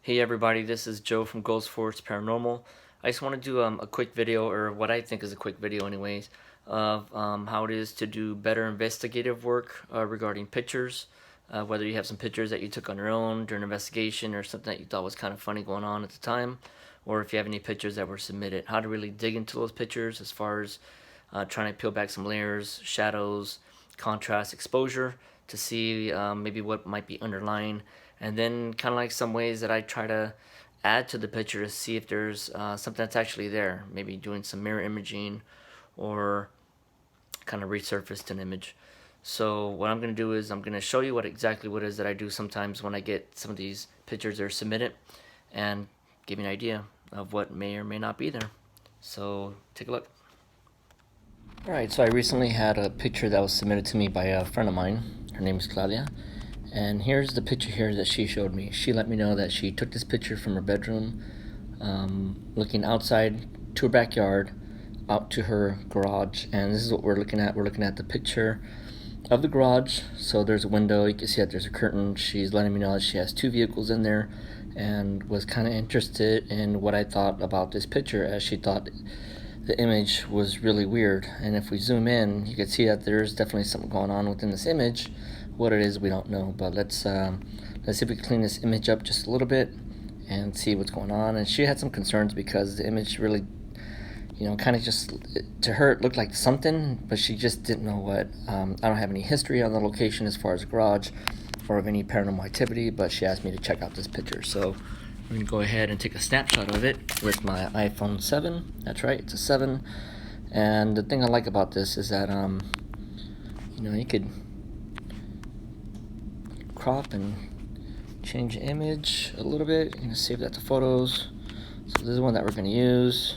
Hey everybody, this is Joe from Ghost Force Paranormal. I just want to do a quick video, or what I think is a quick video anyways, of how it is to do better investigative work regarding pictures. Whether you have some pictures that you took on your own during an investigation or something that you thought was kind of funny going on at the time, or if you have any pictures that were submitted, how to really dig into those pictures as far as trying to peel back some layers, shadows, contrast, exposure to see maybe what might be underlying, and then kind of like some ways that I try to add to the picture to see if there's something that's actually there, maybe doing some mirror imaging or kind of resurfaced an image. So what I'm going to do is I'm going to show you what exactly what it is that I do sometimes when I get some of these pictures that are submitted, and give you an idea of what may or may not be there. So take a look. Alright, so I recently had a picture that was submitted to me by a friend of mine. Her name is Claudia. And here's the picture here that she showed me. She let me know that she took this picture from her bedroom, looking outside to her backyard, out to her garage. And this is what we're looking at. We're looking at the picture of the garage. So there's a window. You can see that there's a curtain. She's letting me know that she has two vehicles in there, and was kind of interested in what I thought about this picture, as she thought the image was really weird. And if we zoom in, you can see that there's definitely something going on within this image. What it is, we don't know, but let's see if we can clean this image up just a little bit and see what's going on. And she had some concerns because the image really, kind of just, to her it looked like something, but she just didn't know what. I don't have any history on the location as far as garage or of any paranormal activity, but she asked me to check out this picture. So I'm going to go ahead and take a snapshot of it with my iPhone 7. That's right, it's a 7. And the thing I like about this is that, you could crop and change the image a little bit. You're going to save that to photos. So this is one that we're going to use.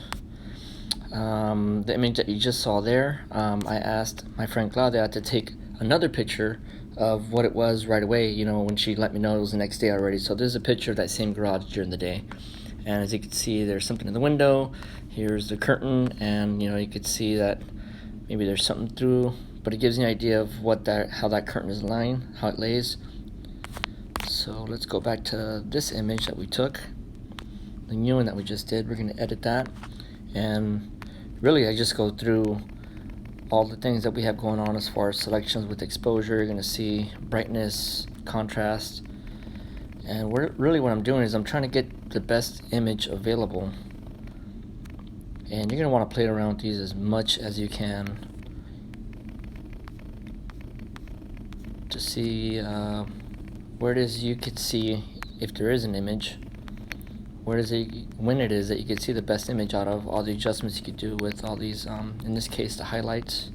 The image that you just saw there, I asked my friend Claudia to take another picture of what it was right away, when she let me know it was the next day already. So there's a picture of that same garage during the day. And as you can see, there's something in the window. Here's the curtain, and you could see that maybe there's something through, but it gives you an idea of how that curtain is lying, how it lays. So let's go back to this image that we took, the new one that we just did. We're going to edit that, and really I just go through all the things that we have going on as far as selections with exposure. You're going to see brightness, contrast, and really what I'm doing is I'm trying to get the best image available, and you're going to want to play around with these as much as you can to see where it is you could see if there is an image, when it is that you could see the best image out of all the adjustments you could do with all these, in this case, the highlights.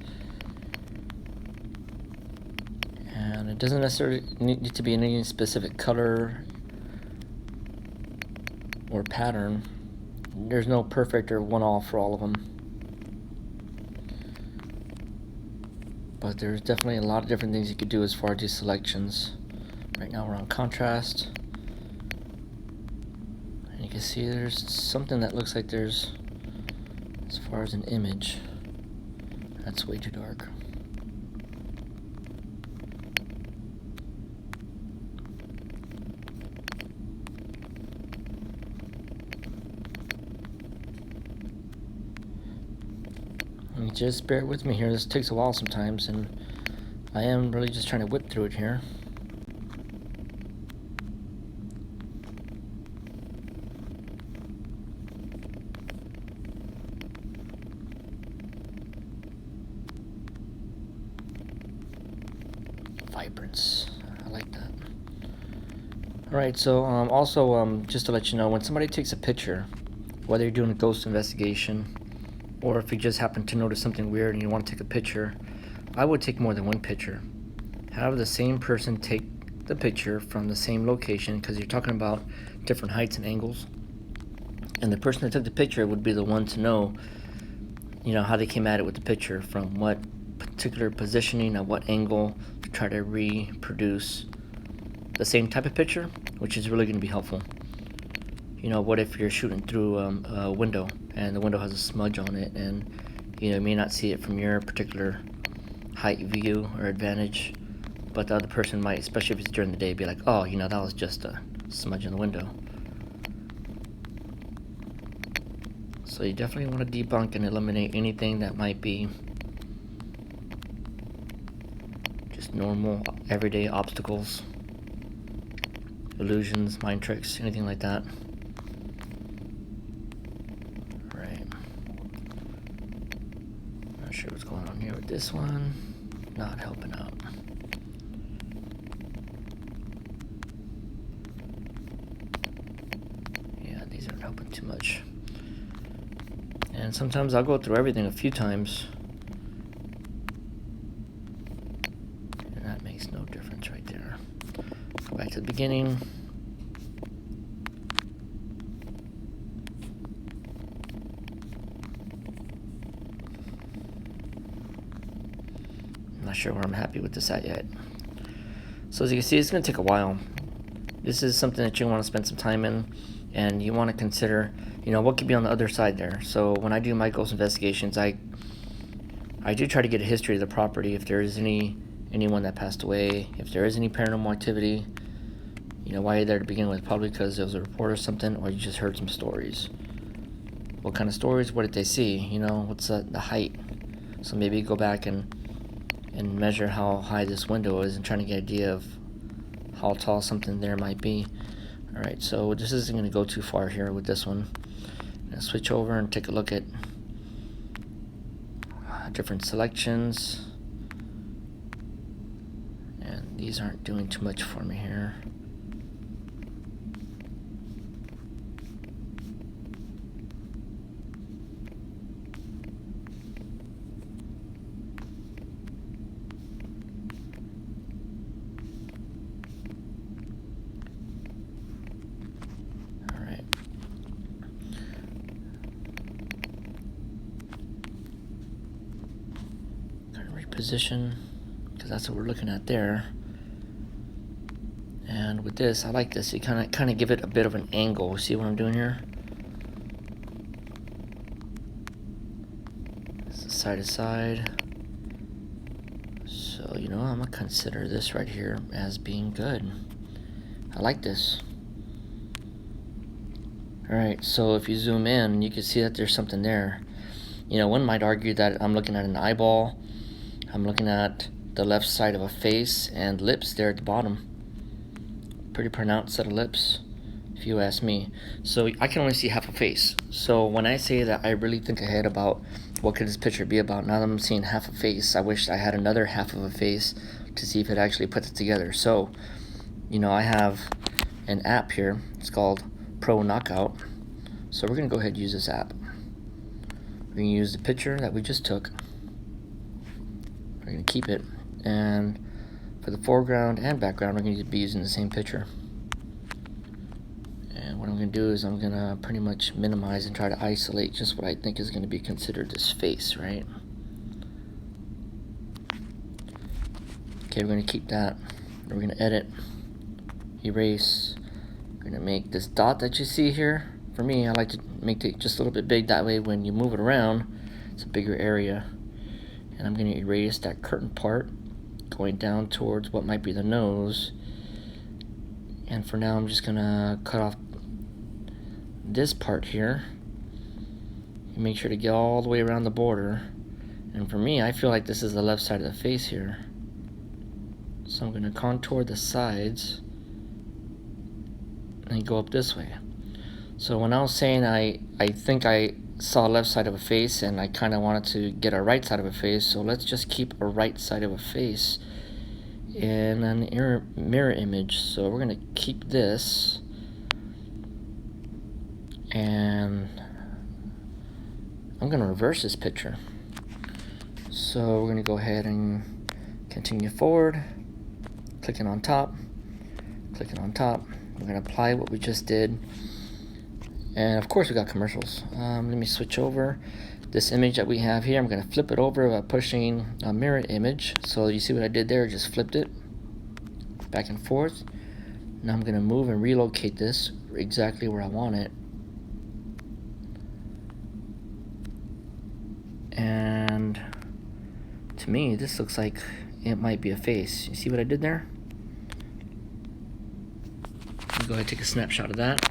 And it doesn't necessarily need to be in any specific color or pattern. There's no perfect or one-all for all of them. But there's definitely a lot of different things you could do as far as these selections. Right now we're on contrast. And you can see there's something that looks like there's, as far as an image, that's way too dark. And just bear with me here, this takes a while sometimes, and I am really just trying to whip through it here. Vibrance, I like that. Alright, so also just to let you know, when somebody takes a picture, whether you're doing a ghost investigation or if you just happen to notice something weird and you want to take a picture, I would take more than one picture. Have the same person take the picture from the same location, because you're talking about different heights and angles, and the person that took the picture would be the one to know how they came at it with the picture, from what particular positioning, at what angle, to try to reproduce the same type of picture, which is really going to be helpful. What if you're shooting through a window and the window has a smudge on it, and you may not see it from your particular height view or advantage, but the other person might, especially if it's during the day, be like, oh, that was just a smudge in the window. So you definitely want to debunk and eliminate anything that might be just normal, everyday obstacles, illusions, mind tricks, anything like that. Right. Not sure what's going on here with this one. Not helping out. Yeah, these aren't helping too much. And sometimes I'll go through everything a few times, and that makes no difference right there. Go back to the beginning. I'm not sure where I'm happy with this at yet. So as you can see, it's going to take a while. This is something that you want to spend some time in, and you want to consider, you know, what could be on the other side there. So when I do my ghost investigations, I do try to get a history of the property, if there is anyone that passed away, if there is any paranormal activity. You know, why you're there to begin with, probably because there was a report or something, or you just heard some stories. What kind of stories? What did they see? You know, what's the height? So maybe go back and measure how high this window is and trying to get an idea of how tall something there might be. Alright, so this isn't going to go too far here with this one. I'm going to switch over and take a look at different selections. And these aren't doing too much for me here. Position, because that's what we're looking at there. And with this, I like this. You kind of give it a bit of an angle. See what I'm doing here? This is side to side. So you know, I'm gonna consider this right here as being good. I like this. All right. So if you zoom in, you can see that there's something there. You know, one might argue that I'm looking at an eyeball. I'm looking at the left side of a face and lips there at the bottom. Pretty pronounced set of lips, if you ask me. So I can only see half a face. So when I say that I really think ahead about what could this picture be about, now that I'm seeing half a face, I wish I had another half of a face to see if it actually puts it together. So, you know, I have an app here. It's called ProKnockout. So we're going to go ahead and use this app. We're going to use the picture that we just took. We're going to keep it, and for the foreground and background, we're going to be using the same picture. And what I'm going to do is I'm going to pretty much minimize and try to isolate just what I think is going to be considered this face, right? Okay, we're going to keep that. We're going to edit, erase. We're going to make this dot that you see here. For me, I like to make it just a little bit big. That way when you move it around, it's a bigger area. And I'm going to erase that curtain part going down towards what might be the nose. And for now, I'm just going to cut off this part here and make sure to get all the way around the border. And for me, I feel like this is the left side of the face here. So I'm going to contour the sides and go up this way. So when I was saying I think I saw left side of a face and I kind of wanted to get a right side of a face, so let's just keep a right side of a face in an mirror image. So we're going to keep this, and I'm going to reverse this picture. So we're going to go ahead and continue forward, clicking on top. We're going to apply what we just did. And of course we got commercials. Let me switch over. This image that we have here, I'm going to flip it over by pushing a mirror image. So you see what I did there, just flipped it back and forth. Now I'm going to move and relocate this exactly where I want it. And to me, this looks like it might be a face. You see what I did there? Let me go ahead and take a snapshot of that.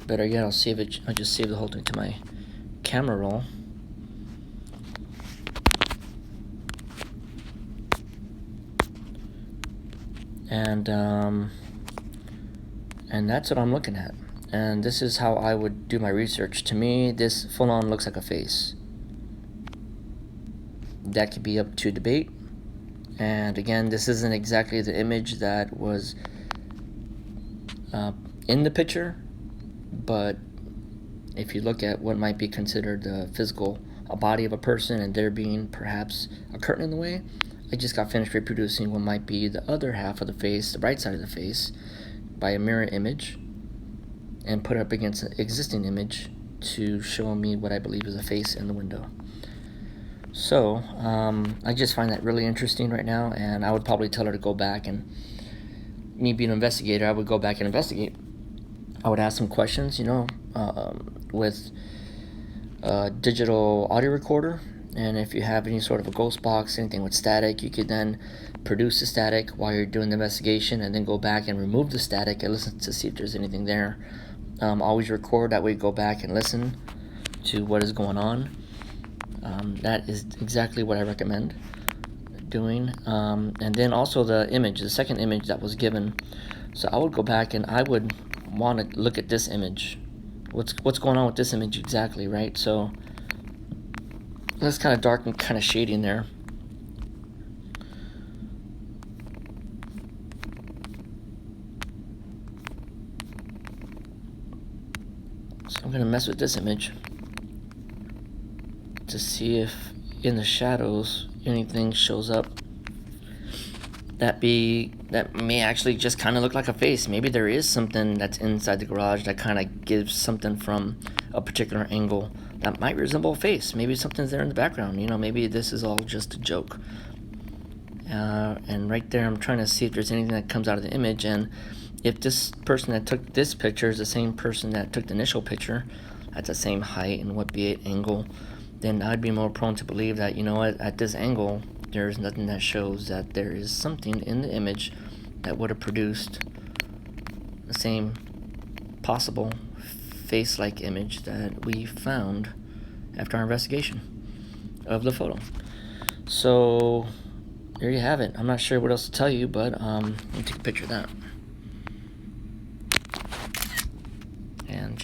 better yet, I'll just save the whole thing to my camera roll. And that's what I'm looking at. And this is how I would do my research. To me, this full-on looks like a face. That could be up to debate. And again, this isn't exactly the image that was in the picture, but if you look at what might be considered a body of a person, and there being perhaps a curtain in the way, I just got finished reproducing what might be the other half of the face, the right side of the face, by a mirror image, and put it up against an existing image to show me what I believe is a face in the window. So I just find that really interesting right now, and I would probably tell her to go back, and me being an investigator, I would go back and investigate. I would ask some questions, with a digital audio recorder, and if you have any sort of a ghost box, anything with static, you could then produce the static while you're doing the investigation, and then go back and remove the static and listen to see if there's anything there. Always record, that way you go back and listen to what is going on. That is exactly what I recommend doing. And then also the second image that was given. So I would go back and I would want to look at this image. What's going on with this image exactly, right? So that's kind of dark and kind of shady in there. So I'm gonna mess with this image to see if in the shadows anything shows up that may actually just kind of look like a face. Maybe there is something that's inside the garage that kind of gives something from a particular angle that might resemble a face. Maybe something's there in the background. Maybe this is all just a joke. And right there, I'm trying to see if there's anything that comes out of the image, and if this person that took this picture is the same person that took the initial picture at the same height and what be it angle, then I'd be more prone to believe that, at this angle, there's nothing that shows that there is something in the image that would have produced the same possible face-like image that we found after our investigation of the photo. So there you have it. I'm not sure what else to tell you, but let me take a picture of that. And I'll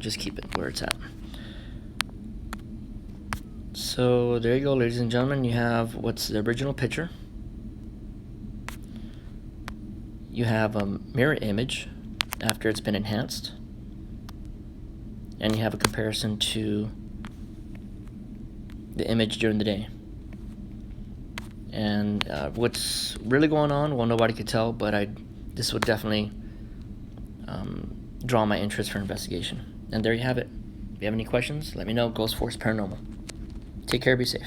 just keep it where it's at. So there you go, ladies and gentlemen. You have what's the original picture. You have a mirror image after it's been enhanced. And you have a comparison to the image during the day. And what's really going on, well, nobody could tell, but this would definitely draw my interest for investigation. And there you have it. If you have any questions, let me know. Ghost Force Paranormal. Take care, be safe.